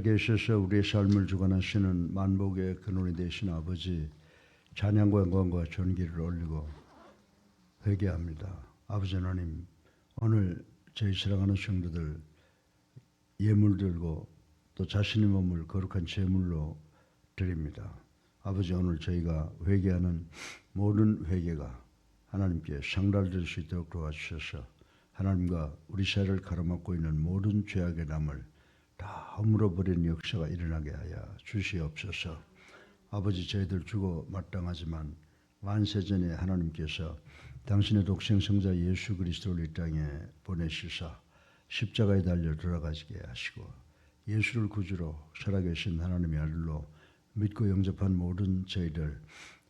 계셔서 우리의 삶을 주관하시는 만복의 근원이 되신 아버지, 찬양과 영광과 존귀를 올리고 회개합니다. 아버지 하나님, 오늘 저희 사랑하는 성도들 예물 들고 또 자신의 몸을 거룩한 제물로 드립니다. 아버지, 오늘 저희가 회개하는 모든 회개가 하나님께 상달될 수 있도록 도와주셔서 하나님과 우리 사회를 가로막고 있는 모든 죄악의 담을 다 허물어버리는 역사가 일어나게 하여 주시옵소서. 아버지, 저희들 죽어 마땅하지만 만세전에 하나님께서 당신의 독생성자 예수 그리스도를 이 땅에 보내시사 십자가에 달려 돌아가시게 하시고 예수를 구주로 살아계신 하나님의 아들로 믿고 영접한 모든 저희들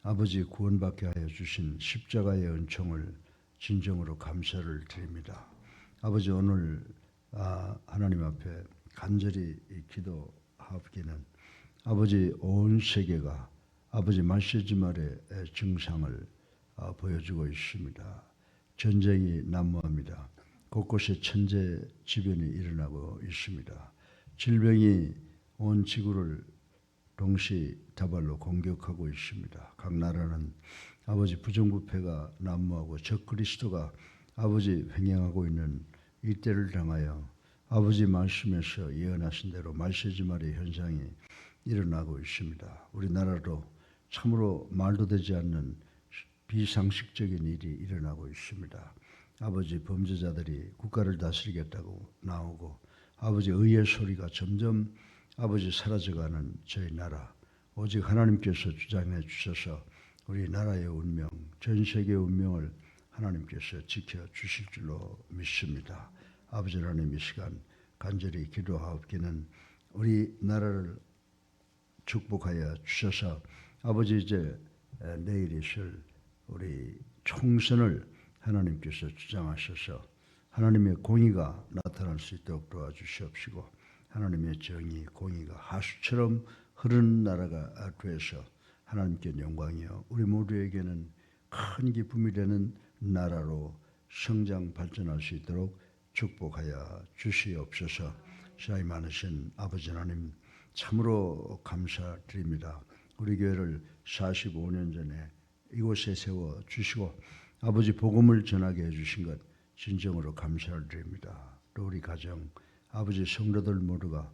아버지 구원받게 하여 주신 십자가의 은총을 진정으로 감사를 드립니다. 아버지, 오늘 하나님 앞에 간절히 기도하옵기는 아버지 온 세계가 아버지 말세지말의 증상을 보여주고 있습니다. 전쟁이 난무합니다. 곳곳에 천재지변이 일어나고 있습니다. 질병이 온 지구를 동시다발로 공격하고 있습니다. 각 나라는 아버지 부정부패가 난무하고 적그리스도가 아버지 횡행하고 있는 이때를 당하여 아버지 말씀에서 예언하신 대로 말세지말의 현상이 일어나고 있습니다. 우리나라도 참으로 말도 되지 않는 비상식적인 일이 일어나고 있습니다. 아버지 범죄자들이 국가를 다스리겠다고 나오고 아버지 의의 소리가 점점 아버지 사라져가는 저희 나라, 오직 하나님께서 주장해 주셔서 우리 나라의 운명, 전 세계의 운명을 하나님께서 지켜주실 줄로 믿습니다. 아버지 하나님, 이 시간 간절히 기도하옵기는 우리 나라를 축복하여 주셔서 아버지 이제 내일 있을 우리 총선을 하나님께서 주장하셔서 하나님의 공의가 나타날 수 있도록 도와주시옵시고 하나님의 정의, 공의가 하수처럼 흐르는 나라가 되어서 하나님께 영광이요 우리 모두에게는 큰 기쁨이 되는 나라로 성장 발전할 수 있도록 축복하여 주시옵소서. 사랑이 많으신 아버지 하나님, 참으로 감사드립니다. 우리 교회를 45년 전에 이곳에 세워 주시고 아버지 복음을 전하게 해주신 것 진정으로 감사를 드립니다. 또 우리 가정, 아버지 성도들 모두가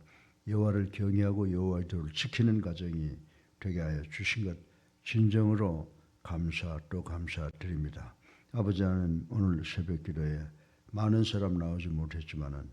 여호와를 경외하고 여호와의 도를 지키는 가정이 되게 하여 주신 것 진정으로 또 감사드립니다. 아버지, 하나님, 오늘 새벽 기도에 많은 사람 나오지 못했지만은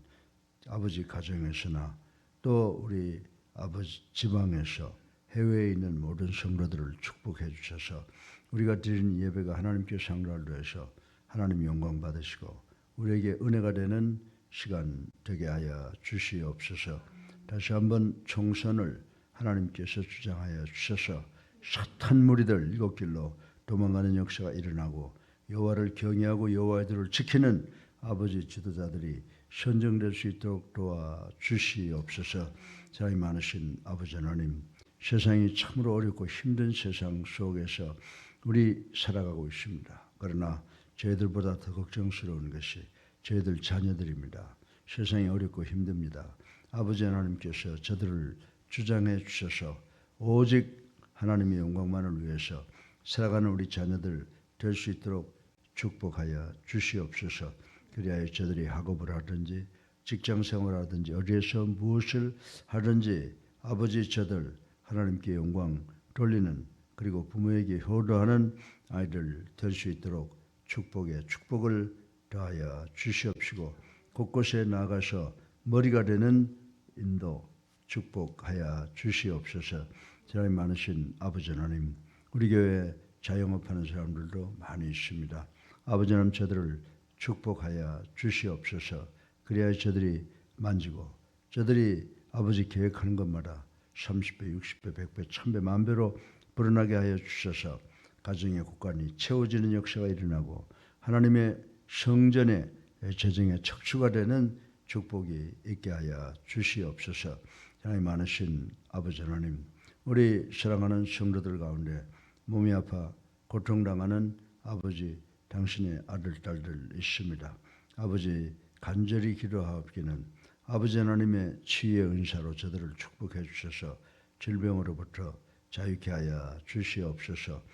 아버지 가정에서나 또 우리 아버지 지방에서 해외에 있는 모든 성도들을 축복해 주셔서 우리가 드리는 예배가 하나님께 상달되어서 하나님 영광 받으시고 우리에게 은혜가 되는 시간 되게 하여 주시옵소서. 다시 한번 총선을 하나님께서 주장하여 주셔서 사탄 무리들 일곱 길로 도망가는 역사가 일어나고 여호와를 경외하고 여호와의 도를 지키는 아버지 지도자들이 선정될 수 있도록 도와주시옵소서. 사랑이 많으신 아버지 하나님, 세상이 참으로 어렵고 힘든 세상 속에서 우리 살아가고 있습니다. 그러나 저희들보다 더 걱정스러운 것이 저희들 자녀들입니다. 세상이 어렵고 힘듭니다. 아버지 하나님께서 저들을 주장해 주셔서 오직 하나님의 영광만을 위해서 살아가는 우리 자녀들 될 수 있도록 축복하여 주시옵소서. 그리하여 저들이 학업을 하든지 직장생활을 하든지 어디에서 무엇을 하든지 아버지 저들 하나님께 영광 돌리는 그리고 부모에게 효도하는 아이들 될 수 있도록 축복을 더하여 주시옵시고 곳곳에 나가서 머리가 되는 인도 축복하여 주시옵소서. 사랑이 많으신 아버지 하나님, 우리 교회 자영업하는 사람들도 많이 있습니다. 아버지 하나님, 저들을 축복하여 주시옵소서. 그래야 저들이 만지고 저들이 아버지 계획하는 것마다 30배, 60배, 100배, 1000배, 만배로 불어나게 하여 주셔서 가정의 곳간이 채워지는 역사가 일어나고 하나님의 성전의 재정의 척추가 되는 축복이 있게 하여 주시옵소서. 사랑이 많으신 아버지 하나님, 우리 사랑하는 성도들 가운데 몸이 아파 고통당하는 아버지 당신의 아들, 딸들 있습니다. 아버지 간절히 기도하옵기는 아버지 하나님의 치유의 은사로 저들을 축복해 주셔서 질병으로부터 자유케 하여 주시옵소서.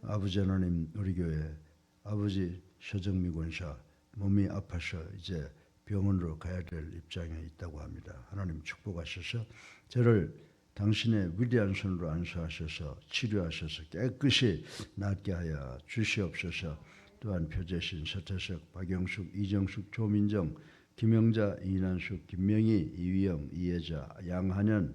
아버지 하나님, 우리 교회 아버지 서정미 권사 몸이 아파서 이제 병원으로 가야 될 입장에 있다고 합니다. 하나님 축복하셔서 저를 당신의 위대한 손으로 안수하셔서 치료하셔서 깨끗이 낫게 하여 주시옵소서. 또한 표재신, 서태석, 박영숙, 이정숙, 조민정, 김영자, 이난숙, 김명희, 이위영, 이혜자, 양한현,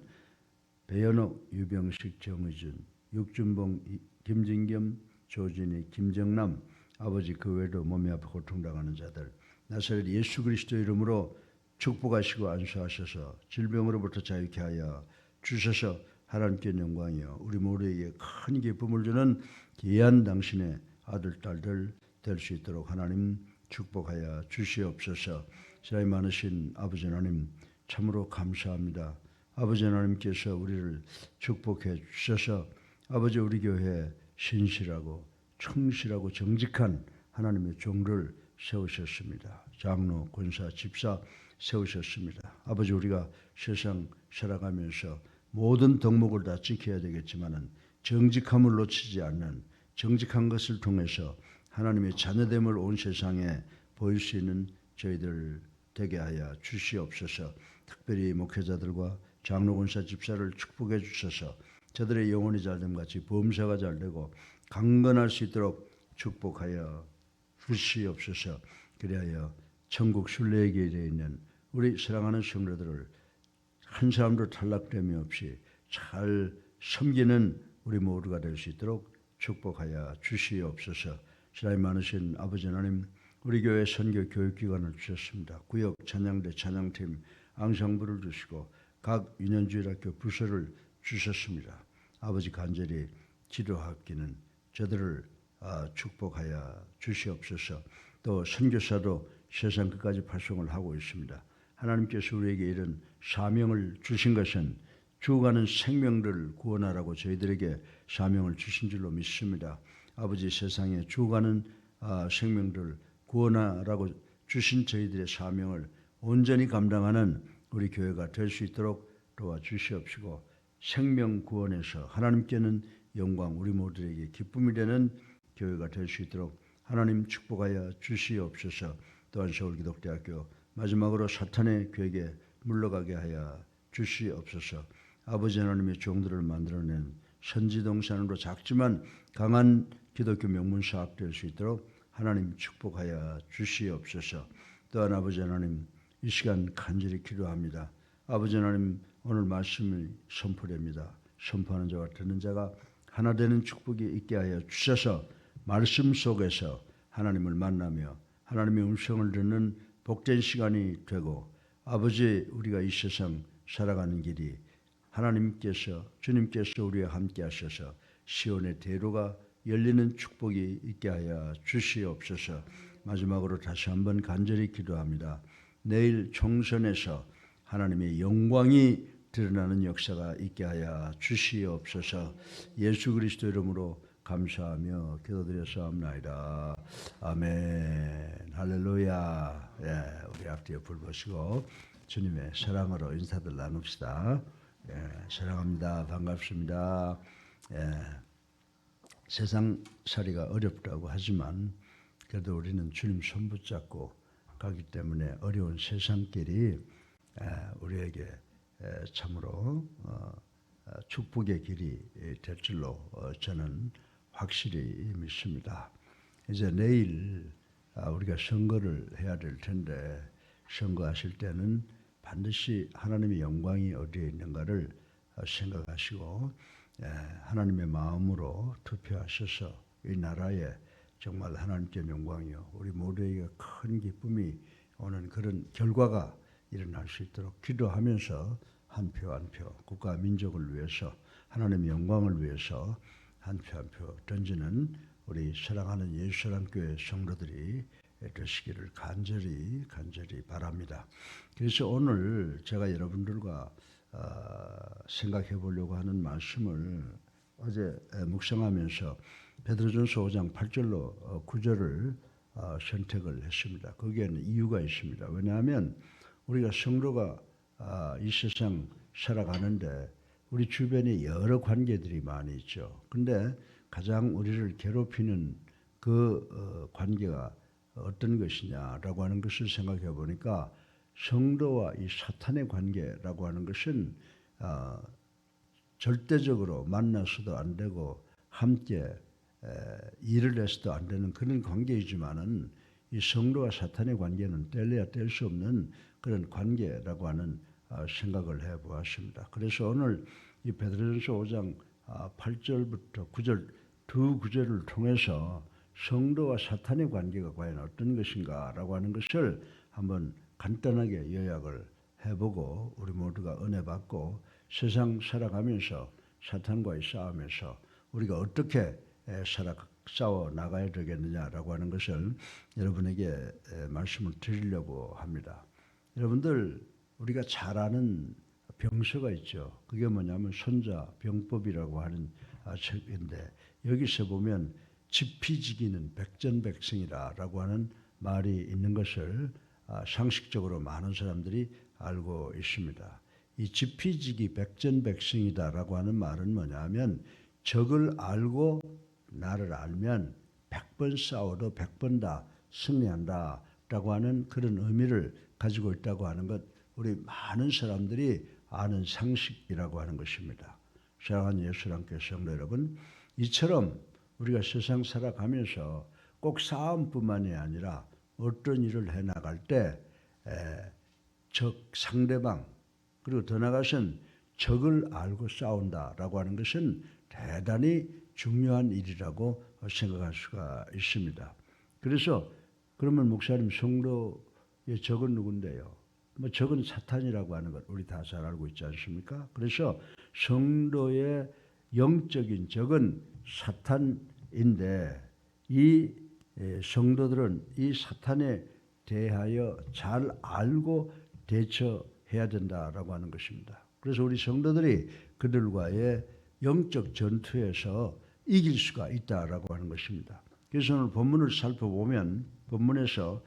배현옥, 유병식, 정의준, 육준봉, 김진겸, 조진희, 김정남, 아버지 그 외에도 몸이 아파 고통당하는 자들 나사렛 예수 그리스도 이름으로 축복하시고 안수하셔서 질병으로부터 자유케 하여 주셔서 하나님께 영광이요 우리 모두에게 큰 기쁨을 주는 귀한 당신의 아들 딸들 될 수 있도록 하나님 축복하여 주시옵소서. 사랑이 많으신 아버지 하나님 참으로 감사합니다. 아버지 하나님께서 우리를 축복해 주셔서 아버지 우리 교회에 신실하고 충실하고 정직한 하나님의 종들을 세우셨습니다. 장로, 권사, 집사 세우셨습니다. 아버지 우리가 세상 살아가면서 모든 덕목을 다 지켜야 되겠지만은 정직함을 놓치지 않는 정직한 것을 통해서 하나님의 자녀됨을 온 세상에 보일 수 있는 저희들 되게 하여 주시옵소서. 특별히 목회자들과 장로, 권사, 집사를 축복해 주셔서 저들의 영혼이 잘됨 같이 범사가 잘되고 강건할 수 있도록 축복하여 주시옵소서. 그리하여 천국 순례의 길에 있는 우리 사랑하는 성도들을 한 사람도 탈락됨이 없이 잘 섬기는 우리 모두가 될 수 있도록 축복하여 주시옵소서. 사랑이 많으신 아버지 하나님, 우리 교회 선교 교육기관을 주셨습니다. 구역 찬양대 찬양팀 앙상블을 주시고 각 유년주일학교 부서를 주셨습니다. 아버지 간절히 기도하기는 저들을 축복하여 주시옵소서. 또 선교사도 세상 끝까지 발송을 하고 있습니다. 하나님께서 우리에게 이런 사명을 주신 것은 죽어가는 생명들을 구원하라고 저희들에게 사명을 주신 줄로 믿습니다. 아버지 세상에 죽어가는 생명들을 구원하라고 주신 저희들의 사명을 온전히 감당하는 우리 교회가 될 수 있도록 도와주시옵시고 생명 구원에서 하나님께는 영광 우리 모두에게 기쁨이 되는 교회가 될 수 있도록 하나님 축복하여 주시옵소서. 또한 서울기독대학교 마지막으로 사탄의 괴계에 물러가게 하여 주시옵소서. 아버지 하나님의 종들을 만들어낸 선지동산으로 작지만 강한 기독교 명문사업 될 수 있도록 하나님 축복하여 주시옵소서. 또한 아버지 하나님 이 시간 간절히 기도합니다. 아버지 하나님 오늘 말씀이 선포됩니다. 선포하는 자와 듣는 자가 하나 되는 축복이 있게 하여 주셔서 말씀 속에서 하나님을 만나며 하나님의 음성을 듣는 복된 시간이 되고 아버지 우리가 이 세상 살아가는 길이 하나님께서 주님께서 우리와 함께 하셔서 시온의 대로가 열리는 축복이 있게 하여 주시옵소서. 마지막으로 다시 한번 간절히 기도합니다. 내일 총선에서 하나님의 영광이 드러나는 역사가 있게 하여 주시옵소서. 예수 그리스도 이름으로 감사하며 기도드렸사옵나이다. 아멘. 할렐루야. 예, 우리 앞뒤에 불 보시고 주님의 사랑으로 인사들 나눕시다. 예, 사랑합니다. 반갑습니다. 예, 세상 살이가 어렵다고 하지만 그래도 우리는 주님 손 붙잡고 가기 때문에 어려운 세상길이 우리에게 참으로 축복의 길이 될 줄로 저는 확실히 믿습니다. 이제 내일 우리가 선거를 해야 될 텐데 선거하실 때는 반드시 하나님의 영광이 어디에 있는가를 생각하시고 하나님의 마음으로 투표하셔서 이 나라에 정말 하나님께 영광이요 우리 모두에게 큰 기쁨이 오는 그런 결과가 일어날 수 있도록 기도하면서 한 표 한 표 국가 민족을 위해서 하나님의 영광을 위해서 한 표 한 표 던지는 우리 사랑하는 예수사랑교회 성도들이 되시기를 간절히 바랍니다. 그래서 오늘 제가 여러분들과 생각해 보려고 하는 말씀을 어제 묵상하면서 베드로전서 5장 8절로 9절을 선택을 했습니다. 거기에는 이유가 있습니다. 왜냐하면 우리가 성도가 이 세상 살아가는데 우리 주변에 여러 관계들이 많이 있죠. 근데 가장 우리를 괴롭히는 그 관계가 어떤 것이냐라고 하는 것을 생각해 보니까 성도와 이 사탄의 관계라고 하는 것은 절대적으로 만나서도 안 되고 함께 일을 해서도 안 되는 그런 관계이지만은 이 성도와 사탄의 관계는 뗄래야 뗄 수 없는 그런 관계라고 하는 생각을 해보았습니다. 그래서 오늘 이 베드로전서 5장 8절부터 9절 두 구절을 통해서 성도와 사탄의 관계가 과연 어떤 것인가라고 하는 것을 한번 간단하게 요약을 해보고 우리 모두가 은혜 받고 세상 살아가면서 사탄과의 싸움에서 우리가 어떻게 싸워 나가야 되겠느냐라고 하는 것을 여러분에게 말씀을 드리려고 합니다. 여러분들 우리가 잘 아는 병서가 있죠. 그게 뭐냐면 손자병법이라고 하는 책인데 여기서 보면 지피지기는 백전백승이라고 하는 말이 있는 것을 상식적으로 많은 사람들이 알고 있습니다. 이 지피지기 백전백승이다라고 하는 말은 뭐냐면 적을 알고 나를 알면 100번 싸워도 100번 다 승리한다라고 하는 그런 의미를 가지고 있다고 하는 것 우리 많은 사람들이 아는 상식이라고 하는 것입니다. 사랑하는 예수님께 성도 여러분, 이처럼 우리가 세상 살아가면서 꼭 싸움뿐만이 아니라 어떤 일을 해나갈 때 적 상대방 그리고 더 나아가서는 적을 알고 싸운다라고 하는 것은 대단히 중요한 일이라고 생각할 수가 있습니다. 그래서 그러면 목사님 성도의 적은 누군데요? 뭐 적은 사탄이라고 하는 것 우리 다 잘 알고 있지 않습니까? 그래서 성도의 영적인 적은 사탄인데 이 성도들은 이 사탄에 대하여 잘 알고 대처해야 된다라고 하는 것입니다. 그래서 우리 성도들이 그들과의 영적 전투에서 이길 수가 있다라고 하는 것입니다. 그래서 오늘 본문을 살펴보면 본문에서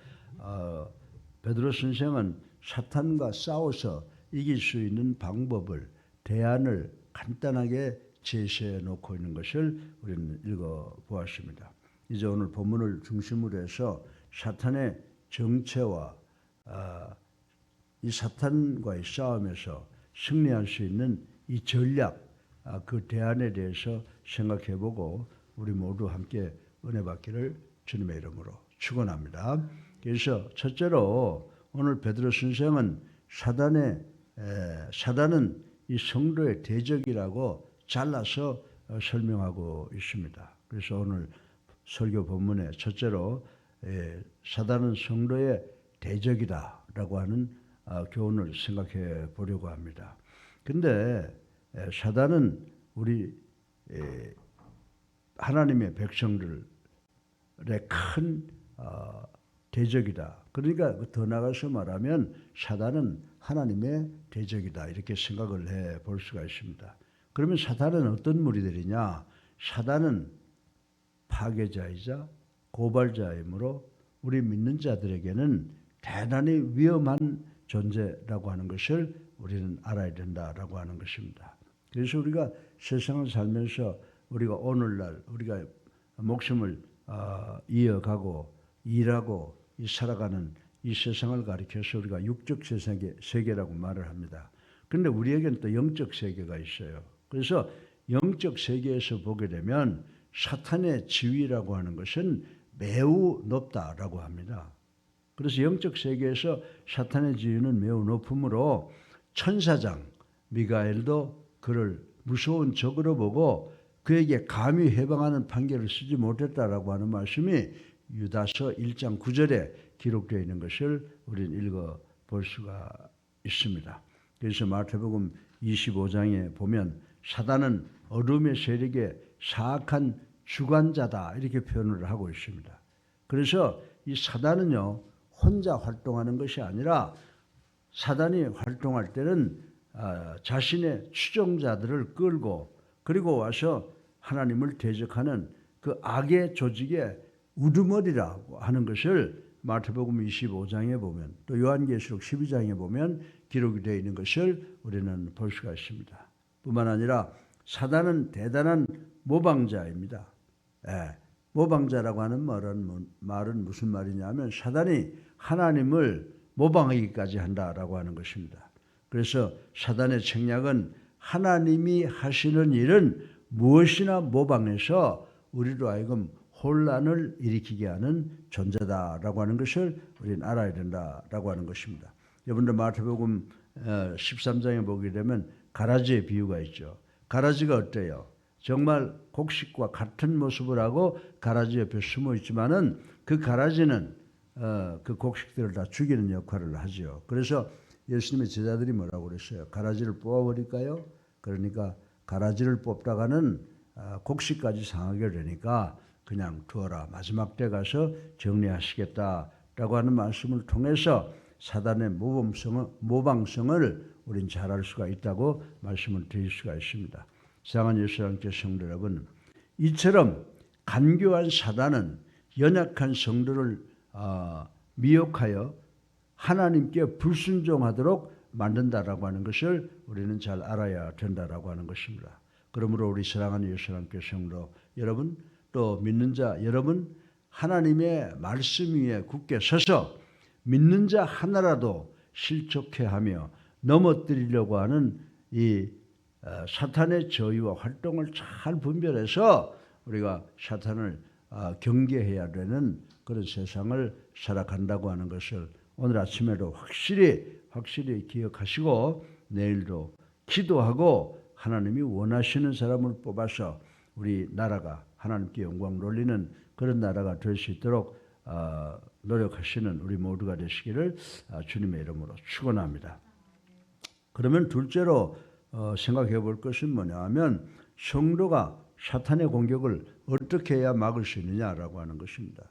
베드로 선생은 사탄과 싸워서 이길 수 있는 방법을 대안을 간단하게 제시해 놓고 있는 것을 우리는 읽어보았습니다. 이제 오늘 본문을 중심으로 해서 사탄의 정체와 이 사탄과의 싸움에서 승리할 수 있는 이 전략, 그 대안에 대해서 생각해보고 우리 모두 함께 은혜 받기를 주님의 이름으로 축원합니다. 그래서 첫째로 오늘 베드로 선생은 사단은 이 성도의 대적이라고 잘라서 설명하고 있습니다. 그래서 오늘 설교 본문에 첫째로 사단은 성도의 대적이다라고 하는 교훈을 생각해 보려고 합니다. 근데 사단은 우리 하나님의 백성들의 큰 대적이다. 그러니까 더 나가서 말하면 사단은 하나님의 대적이다. 이렇게 생각을 해 볼 수가 있습니다. 그러면 사단은 어떤 무리들이냐? 사단은 파괴자이자 고발자이므로 우리 믿는 자들에게는 대단히 위험한 존재라고 하는 것을 우리는 알아야 된다라고 하는 것입니다. 그래서 우리가 세상을 살면서 우리가 오늘날 우리가 목숨을 이어가고 일하고 살아가는 이 세상을 가리켜서 우리가 육적 세계라고 말을 합니다. 그런데 우리에게는 또 영적 세계가 있어요. 그래서 영적 세계에서 보게 되면 사탄의 지위라고 하는 것은 매우 높다라고 합니다. 그래서 영적 세계에서 사탄의 지위는 매우 높으므로 천사장 미가엘도 그를 무서운 적으로 보고 그에게 감히 해방하는 판결을 쓰지 못했다라고 하는 말씀이 유다서 1장 9절에 기록되어 있는 것을 우리는 읽어볼 수가 있습니다. 그래서 마태복음 25장에 보면 사단은 어둠의 세력의 사악한 주관자다 이렇게 표현을 하고 있습니다. 그래서 이 사단은요 혼자 활동하는 것이 아니라 사단이 활동할 때는 자신의 추종자들을 끌고 그리고 와서 하나님을 대적하는 그 악의 조직의 우두머리라고 하는 것을 마태복음 25장에 보면 또 요한계시록 12장에 보면 기록이 되어 있는 것을 우리는 볼 수가 있습니다. 뿐만 아니라 사단은 대단한 모방자입니다. 모방자라고 하는 말은 무슨 말이냐면 사단이 하나님을 모방하기까지 한다라고 하는 것입니다. 그래서 사단의 책략은 하나님이 하시는 일은 무엇이나 모방해서 우리로 하여금 혼란을 일으키게 하는 존재다라고 하는 것을 우리는 알아야 된다라고 하는 것입니다. 여러분들 마태복음 13장에 보게 되면 가라지의 비유가 있죠. 가라지가 어때요? 정말 곡식과 같은 모습을 하고 가라지 옆에 숨어 있지만은 그 가라지는 그 곡식들을 다 죽이는 역할을 하죠. 그래서 예수님의 제자들이 뭐라고 그랬어요? 가라지를 뽑아버릴까요? 그러니까 가라지를 뽑다가는 곡식까지 상하게 되니까 그냥 두어라. 마지막 때 가서 정리하시겠다라고 하는 말씀을 통해서 사단의 모방성을 우린 잘 알 수가 있다고 말씀을 드릴 수가 있습니다. 사랑하는 예수 사랑하는 성도 여러분, 이처럼 간교한 사단은 연약한 성도를 미혹하여 하나님께 불순종하도록 만든다라고 하는 것을 우리는 잘 알아야 된다라고 하는 것입니다. 그러므로 우리 사랑하는 예수 사랑하는 성도 여러분, 또 믿는 자 여러분, 하나님의 말씀 위에 굳게 서서 믿는 자 하나라도 실족해 하며 넘어뜨리려고 하는 이 사탄의 저유와 활동을 잘 분별해서 우리가 사탄을 경계해야 되는 그런 세상을 살아간다고 하는 것을 오늘 아침에도 확실히 기억하시고 내일도 기도하고 하나님이 원하시는 사람을 뽑아서 우리 나라가 하나님께 영광 돌리는 그런 나라가 될 수 있도록 노력하시는 우리 모두가 되시기를 주님의 이름으로 축원합니다. 그러면 둘째로 생각해 볼 것은 뭐냐 하면 성도가 사탄의 공격을 어떻게 해야 막을 수 있느냐라고 하는 것입니다.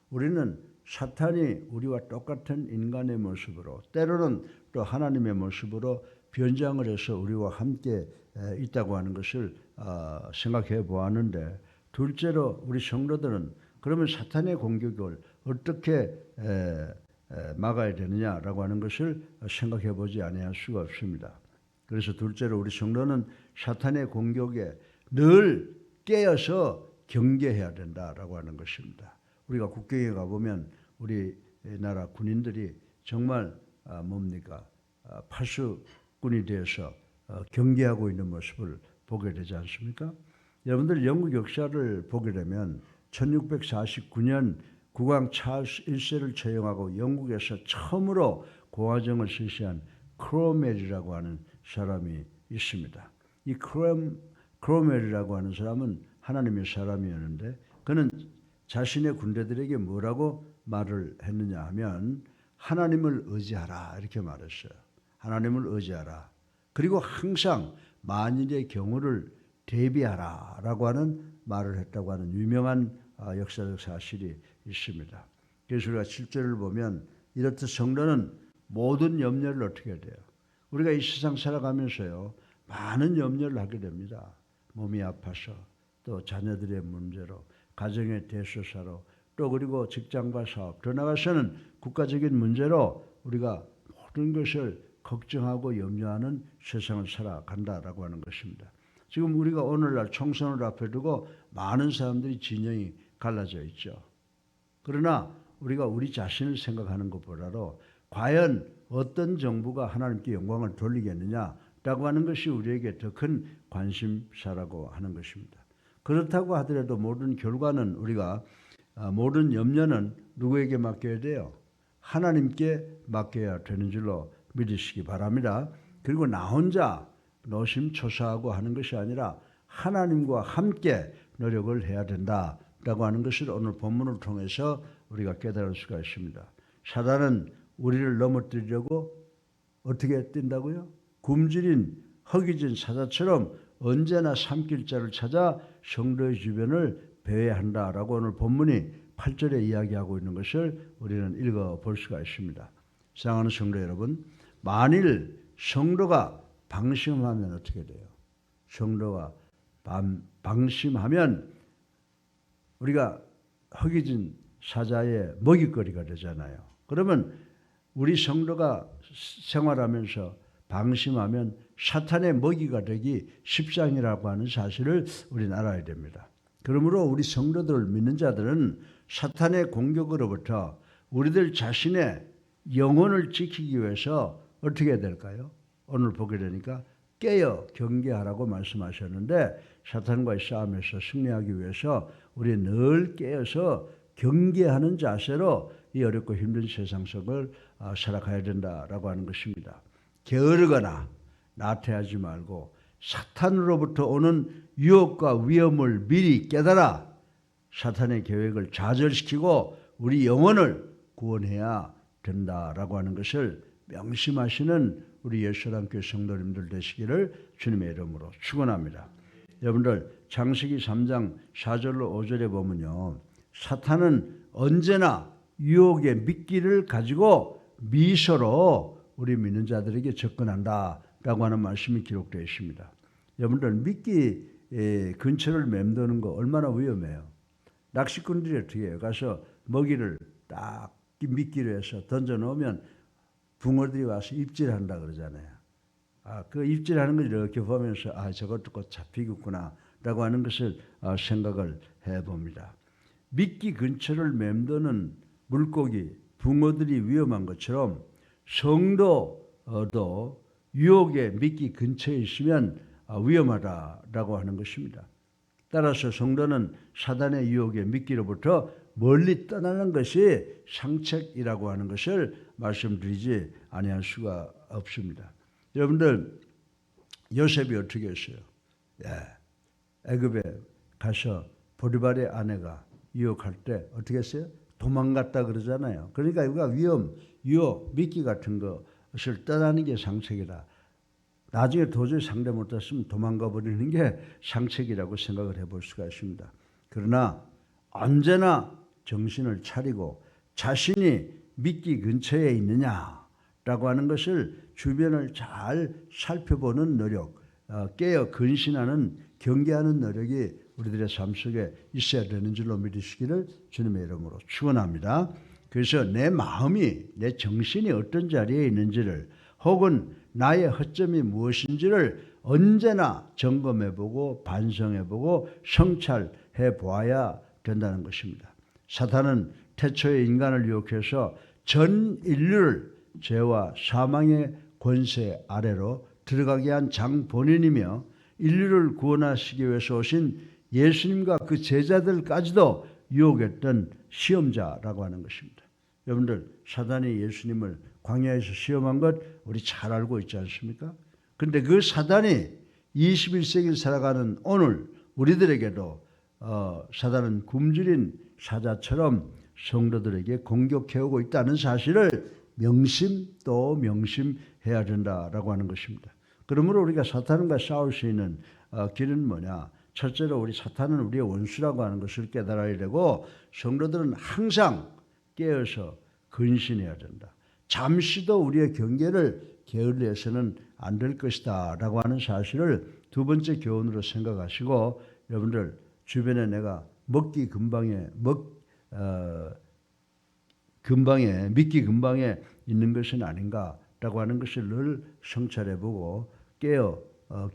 우리는 사탄이 우리와 똑같은 인간의 모습으로 때로는 또 하나님의 모습으로 변장을 해서 우리와 함께 있다고 하는 것을 생각해 보았는데 둘째로 우리 성도들은 그러면 사탄의 공격을 어떻게 막아야 되느냐라고 하는 것을 생각해 보지 아니할 수가 없습니다. 그래서 둘째로 우리 성도는 사탄의 공격에 늘 깨어서 경계해야 된다라고 하는 것입니다. 우리가 국경에 가보면 우리나라 군인들이 정말 파수꾼이 되어서 경계하고 있는 모습을 보게 되지 않습니까? 여러분들 영국 역사를 보게 되면 1649년 국왕 찰스 1세를 처형하고 영국에서 처음으로 공화정을 실시한 크롬웰이라고 하는 사람이 있습니다. 이 크롬웰이라고 하는 사람은 하나님의 사람이었는데 그는 자신의 군대들에게 뭐라고 말을 했느냐 하면 하나님을 의지하라 이렇게 말했어요. 하나님을 의지하라. 그리고 항상 만일의 경우를 대비하라 라고 하는 말을 했다고 하는 유명한 역사적 사실이 있습니다. 그래서 우리가 7절을 보면 이렇듯 성도는 모든 염려를 어떻게 해야 돼요? 우리가 이 세상 살아가면서요 많은 염려를 하게 됩니다. 몸이 아파서 또 자녀들의 문제로 가정의 대소사로 또 그리고 직장과 사업 더 나아가서는 국가적인 문제로 우리가 모든 것을 걱정하고 염려하는 세상을 살아간다라고 하는 것입니다. 지금 우리가 오늘날 총선을 앞에 두고 많은 사람들이 진영이 갈라져 있죠. 그러나 우리가 우리 자신을 생각하는 것보다도 과연 어떤 정부가 하나님께 영광을 돌리겠느냐라고 하는 것이 우리에게 더 큰 관심사라고 하는 것입니다. 그렇다고 하더라도 모든 결과는 우리가 모든 염려는 누구에게 맡겨야 돼요? 하나님께 맡겨야 되는 줄로 믿으시기 바랍니다. 그리고 나 혼자 노심초사하고 하는 것이 아니라 하나님과 함께 노력을 해야 된다라고 하는 것을 오늘 본문을 통해서 우리가 깨달을 수가 있습니다. 사단은 우리를 넘어뜨리려고 어떻게 뛴다고요? 굶주린 허기진 사자처럼 언제나 삼킬 자를 찾아 성도의 주변을 배회한다라고 오늘 본문이 8절에 이야기하고 있는 것을 우리는 읽어볼 수가 있습니다. 사랑하는 성도 여러분, 만일 성도가 방심하면 어떻게 돼요? 성도가 방심하면 우리가 허기진 사자의 먹잇거리가 되잖아요. 그러면 우리 성도가 생활하면서 방심하면 사탄의 먹이가 되기 십상이라고 하는 사실을 우리는 알아야 됩니다. 그러므로 우리 성도들 믿는 자들은 사탄의 공격으로부터 우리들 자신의 영혼을 지키기 위해서 어떻게 해야 될까요? 오늘 보게 되니까 깨어 경계하라고 말씀하셨는데 사탄과의 싸움에서 승리하기 위해서 우리 늘 깨어서 경계하는 자세로 이 어렵고 힘든 세상 속을 살아가야 된다라고 하는 것입니다. 게으르거나 나태하지 말고 사탄으로부터 오는 유혹과 위험을 미리 깨달아 사탄의 계획을 좌절시키고 우리 영혼을 구원해야 된다라고 하는 것을 명심하시는 우리 예수랑교회 성도님들 되시기를 주님의 이름으로 축원합니다. 여러분들 창세기 3장 4절로 5절에 보면요, 사탄은 언제나 유혹의 미끼를 가지고 미소로 우리 믿는 자들에게 접근한다라고 하는 말씀이 기록되어 있습니다. 여러분들 미끼 근처를 맴도는 거 얼마나 위험해요. 낚시꾼들이 어떻게 해요? 가서 먹이를 딱 미끼로 해서 던져 놓으면 붕어들이 와서 입질한다 그러잖아요. 그 입질하는 걸 이렇게 보면서 저것도 곧 잡히겠구나 라고 하는 것을 생각을 해봅니다. 미끼 근처를 맴도는 물고기, 붕어들이 위험한 것처럼 성도도 유혹의 미끼 근처에 있으면 위험하다라고 하는 것입니다. 따라서 성도는 사단의 유혹의 미끼로부터 멀리 떠나는 것이 상책이라고 하는 것을 말씀드리지 아니할 수가 없습니다. 여러분들 요셉이 어떻게 했어요? 애굽에 가서 보디발의 아내가 유혹할 때 어떻게 했어요? 도망갔다 그러잖아요. 그러니까 우리가 유혹, 미끼 같은 것을 떠나는 게 상책이다. 나중에 도저히 상대 못했으면 도망가 버리는 게 상책이라고 생각을 해볼 수가 있습니다. 그러나 언제나 정신을 차리고 자신이 미끼 근처에 있느냐라고 하는 것을 주변을 잘 살펴보는 노력, 깨어 근신하는 경계하는 노력이 우리들의 삶 속에 있어야 되는 줄로 믿으시기를 주님의 이름으로 축원합니다. 그래서 내 마음이, 내 정신이 어떤 자리에 있는지를 혹은 나의 허점이 무엇인지를 언제나 점검해보고 반성해보고 성찰해 보아야 된다는 것입니다. 사탄은 태초에 인간을 유혹해서 전 인류를 죄와 사망의 권세 아래로 들어가게 한 장 본인이며 인류를 구원하시기 위해서 오신 예수님과 그 제자들까지도 유혹했던 시험자라고 하는 것입니다. 여러분들 사단이 예수님을 광야에서 시험한 것 우리 잘 알고 있지 않습니까? 그런데 그 사단이 21세기를 살아가는 오늘 우리들에게도 사단은 굶주린 사자처럼 성도들에게 공격해오고 있다는 사실을 명심 명심해야 된다라고 하는 것입니다. 그러므로 우리가 사탄과 싸울 수 있는 길은 뭐냐? 첫째로 우리 사탄은 우리의 원수라고 하는 것을 깨달아야 되고 성도들은 항상 깨어서 근신해야 된다. 잠시도 우리의 경계를 게을리해서는 안 될 것이다 라고 하는 사실을 두 번째 교훈으로 생각하시고 여러분들 주변에 내가 미끼 근방에 있는 것은 아닌가라고 하는 것을 늘 성찰해보고 깨어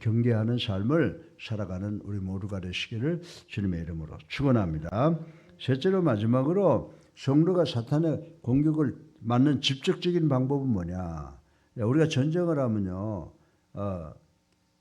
경계하는 삶을 살아가는 우리 모두가 되시기를 주님의 이름으로 축원합니다. 셋째로 마지막으로 성도가 사탄의 공격을 막는 직접적인 방법은 뭐냐? 우리가 전쟁을 하면요,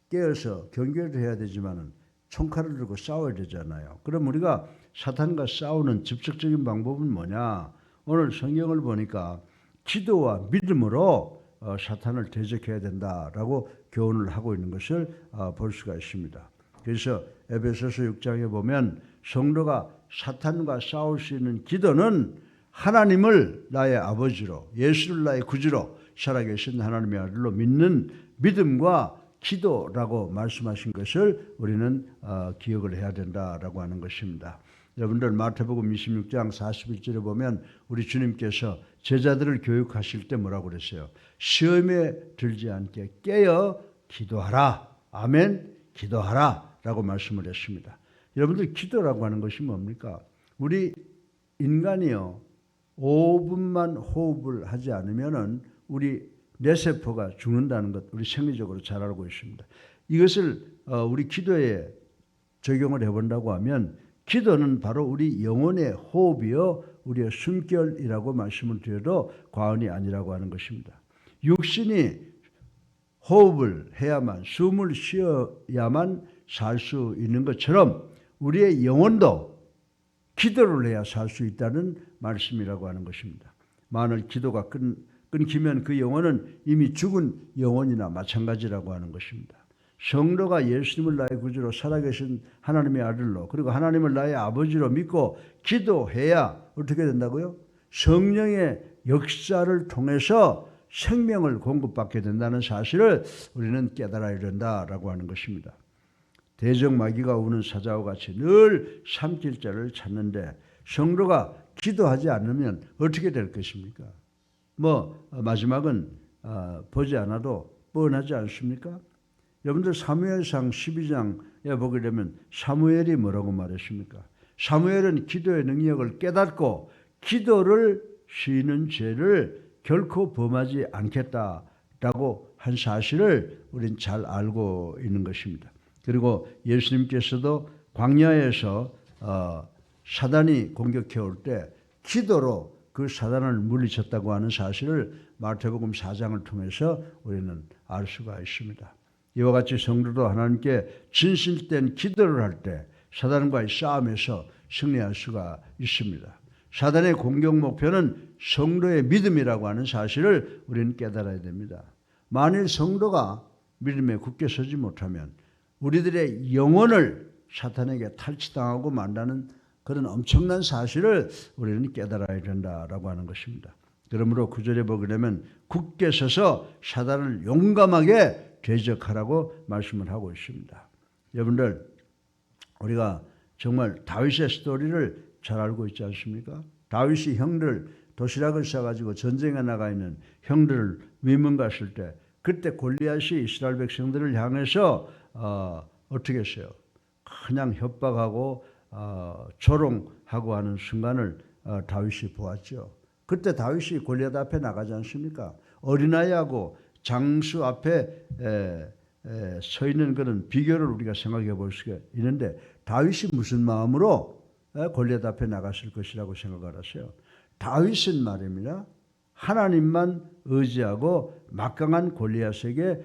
깨어서 경계를 해야 되지만은 총칼을 들고 싸워야 되잖아요. 그럼 우리가 사탄과 싸우는 직접적인 방법은 뭐냐? 오늘 성경을 보니까 기도와 믿음으로 사탄을 대적해야 된다라고 교훈을 하고 있는 것을 볼 수가 있습니다. 그래서 에베소서 6장에 보면 성도가 사탄과 싸울 수 있는 기도는 하나님을 나의 아버지로, 예수를 나의 구주로 살아계신 하나님의 아들로 믿는 믿음과 기도라고 말씀하신 것을 우리는 기억을 해야 된다라고 하는 것입니다. 여러분들 마태복음 26장 41절에 보면 우리 주님께서 제자들을 교육하실 때 뭐라고 그랬어요? 시험에 들지 않게 깨어 기도하라. 아멘. 기도하라 라고 말씀을 했습니다. 여러분들 기도라고 하는 것이 뭡니까? 우리 인간이요, 5분만 호흡을 하지 않으면은 우리 뇌세포가 죽는다는 것 우리 생리적으로 잘 알고 있습니다. 이것을 우리 기도에 적용을 해본다고 하면 기도는 바로 우리 영혼의 호흡이요 우리의 숨결이라고 말씀을 드려도 과언이 아니라고 하는 것입니다. 육신이 호흡을 해야만 숨을 쉬어야만 살 수 있는 것처럼 우리의 영혼도 기도를 해야 살 수 있다는 말씀이라고 하는 것입니다. 만일 기도가 끊기면 그 영혼은 이미 죽은 영혼이나 마찬가지라고 하는 것입니다. 성도가 예수님을 나의 구주로 살아계신 하나님의 아들로 그리고 하나님을 나의 아버지로 믿고 기도해야 어떻게 된다고요? 성령의 역사를 통해서 생명을 공급받게 된다는 사실을 우리는 깨달아야 된다라고 하는 것입니다. 대적마귀가 우는 사자와 같이 늘 삼킬 자를 찾는데 성도가 기도하지 않으면 어떻게 될 것입니까? 마지막은 보지 않아도 뻔하지 않습니까? 여러분들 사무엘상 12장에 보게 되면 사무엘이 뭐라고 말했습니까? 사무엘은 기도의 능력을 깨닫고 기도를 쉬는 죄를 결코 범하지 않겠다라고 한 사실을 우린 잘 알고 있는 것입니다. 그리고 예수님께서도 광야에서 사단이 공격해 올 때 기도로 그 사단을 물리쳤다고 하는 사실을 마태복음 4장을 통해서 우리는 알 수가 있습니다. 이와 같이 성도도 하나님께 진실된 기도를 할 때 사단과의 싸움에서 승리할 수가 있습니다. 사단의 공격 목표는 성도의 믿음이라고 하는 사실을 우리는 깨달아야 됩니다. 만일 성도가 믿음에 굳게 서지 못하면 우리들의 영혼을 사탄에게 탈취당하고 만다는 그런 엄청난 사실을 우리는 깨달아야 된다라고 하는 것입니다. 그러므로 9절에 보게 되면 굳게 서서 사단을 용감하게 대적하라고 말씀을 하고 있습니다. 여러분들 우리가 정말 다윗의 스토리를 잘 알고 있지 않습니까? 다윗이 형들 도시락을 싸가지고 전쟁에 나가 있는 형들을 위문 갔을 때 그때 골리앗이 이스라엘 백성들을 향해서 어떻게 했어요? 그냥 협박하고 조롱하고 하는 순간을 다윗이 보았죠. 그때 다윗이 골리앗 앞에 나가지 않습니까? 어린아이하고 장수 앞에 서 있는 그런 비교를 우리가 생각해 볼 수가 있는데 다윗이 무슨 마음으로 골리앗 앞에 나갔을 것이라고 생각하세요? 다윗은 말입니다. 하나님만 의지하고 막강한 골리앗에게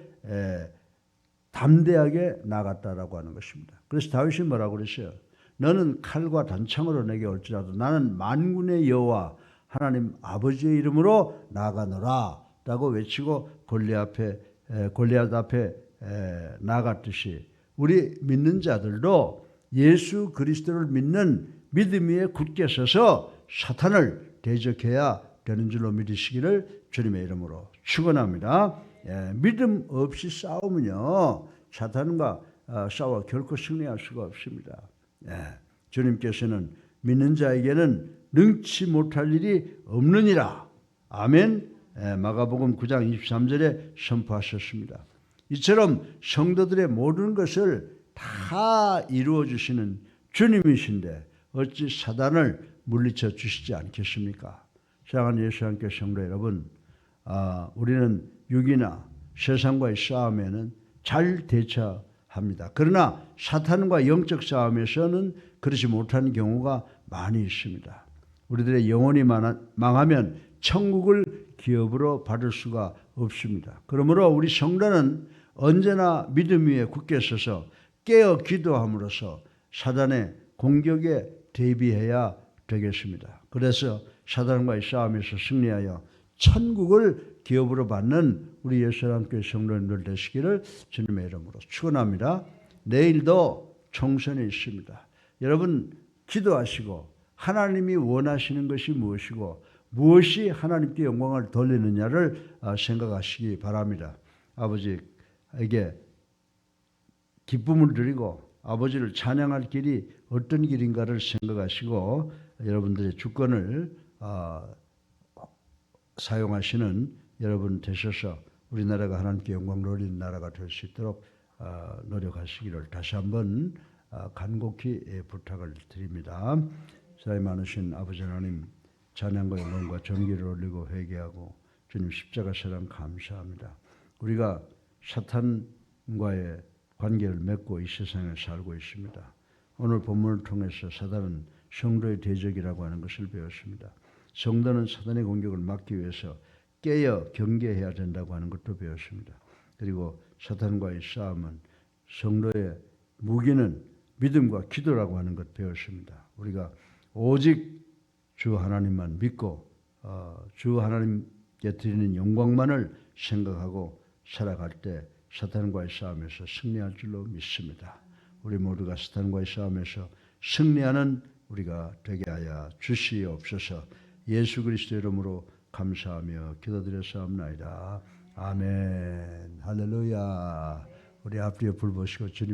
담대하게 나갔다라고 하는 것입니다. 그래서 다윗이 뭐라고 그랬어요? 너는 칼과 단창으로 내게 올지라도 나는 만군의 여호와 하나님 아버지의 이름으로 나가노라 라고 외치고 골리앗 앞에 나갔듯이 우리 믿는 자들도 예수 그리스도를 믿는 믿음 위에 굳게 서서 사탄을 대적해야 되는 줄로 믿으시기를 주님의 이름으로 축원합니다. 믿음 없이 싸우면요 사탄과 싸워 결코 승리할 수가 없습니다. 주님께서는 믿는 자에게는 능치 못할 일이 없느니라. 아멘. 마가복음 9장 23절에 선포하셨습니다. 이처럼 성도들의 모든 것을 다 이루어 주시는 주님이신데 어찌 사단을 물리쳐 주시지 않겠습니까? 사랑하는 예수 함께 성도 여러분, 우리는 육이나 세상과의 싸움에는 잘 대처합니다. 그러나 사탄과 영적 싸움에서는 그렇지 못한 경우가 많이 있습니다. 우리들의 영혼이 망하면 천국을 기업으로 받을 수가 없습니다. 그러므로 우리 성도는 언제나 믿음 위에 굳게 서서 깨어 기도함으로써 사단의 공격에 대비해야 되겠습니다. 그래서 사단과의 싸움에서 승리하여 천국을 기업으로 받는 우리 예수님께 성도님들 되시기를 주님의 이름으로 축원합니다. 내일도 총선이 있습니다. 여러분 기도하시고 하나님이 원하시는 것이 무엇이고 무엇이 하나님께 영광을 돌리느냐를 생각하시기 바랍니다. 아버지에게 기쁨을 드리고 아버지를 찬양할 길이 어떤 길인가를 생각하시고 여러분들의 주권을 사용하시는 여러분 되셔서 우리나라가 하나님께 영광 돌리는 나라가 될 수 있도록 노력하시기를 다시 한번 간곡히 부탁을 드립니다. 사랑이 많으신 아버지 하나님, 찬양과 영광과 존귀를 올리고 회개하고 주님 십자가 사랑 감사합니다. 우리가 사탄과의 관계를 맺고 이 세상에 살고 있습니다. 오늘 본문을 통해서 사단은 성도의 대적이라고 하는 것을 배웠습니다. 성도는 사단의 공격을 막기 위해서 깨어 경계해야 된다고 하는 것도 배웠습니다. 그리고 사탄과의 싸움은 성도의 무기는 믿음과 기도라고 하는 것 배웠습니다. 우리가 오직 주 하나님만 믿고 주 하나님께 드리는 영광만을 생각하고 살아갈 때 사탄과의 싸움에서 승리할 줄로 믿습니다. 우리 모두가 사탄과의 싸움에서 승리하는 우리가 되게 하여 주시옵소서. 예수 그리스도의 이름으로 감사하며 기도드렸사옵나이다. 아멘. 할렐루야. 우리 앞뒤에 불 보시고 주님